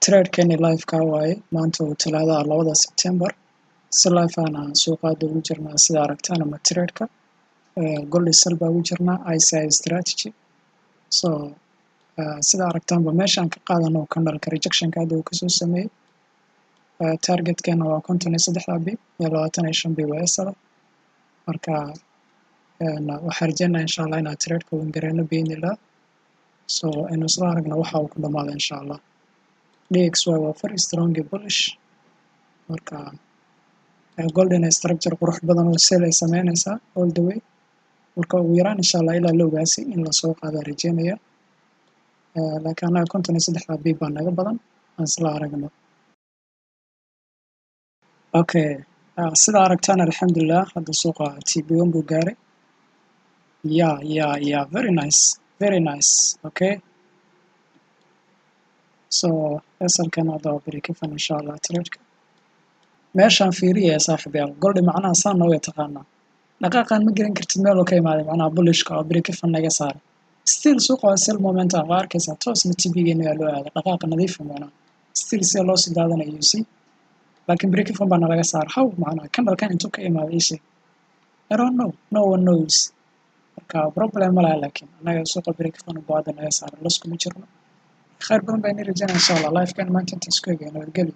Trade-keeni live-ka waaye maanta oo Talaado ah 2 September si live ahna suuqa hadda ugu jirnaa sida aragtaan ama trade-ka gold iyo silver ugu jirnaa ICI strategy so sida aragtaanba meeshaan ka qaadano candle-ka rejection-ka hadda uu kasoo sameeyay target-keena waa 53 bib iyo 25 bib waa isla marka waxaan rajeynayaa insha Allah inaan trade-ka win gareyno biidhnillah so inuu isla aragno waxa uu ku dhamaado insha Allah DXY waa very strong bullish marka golden structure qurux badan oo sell ay sameynaysaa all the way marka ugu yaraan insha Allah ilaa lowgaasi in la soo qaado rajeynaya laakiin anaga 53 bib baa naga badan aan isla aragno okay sida aragtaan alxamdulillah hadda suuqa TP1 buu gaaray yeah very nice okay so asalkan hadda waa break even insha Allah trade-ka meeshaan fiiriya saaxiibayaal gold macnaha saan noo yaqaana dhaqaaqan ma gelin kartid meel oo ka imaaday macnaha bullishka oo break even naga saaray still suuqa waa sell momentum waa arkaysaa toosna TP-geena ayaa loo aaday dhaqaaqa nadiif macnaha still si loo sii daadanayo si laakiin break even baa naga saaray how macnaha candle-kan intuu ka imaaday ii sheeg I don't know no one knows marka problem ma laha laakiin anaga suuqa break even buu hadda naga saaray loss kuma jirno khayr badan baan rajeynaa insha Allah live-kan maanta inta isku eegayno nabadgelyo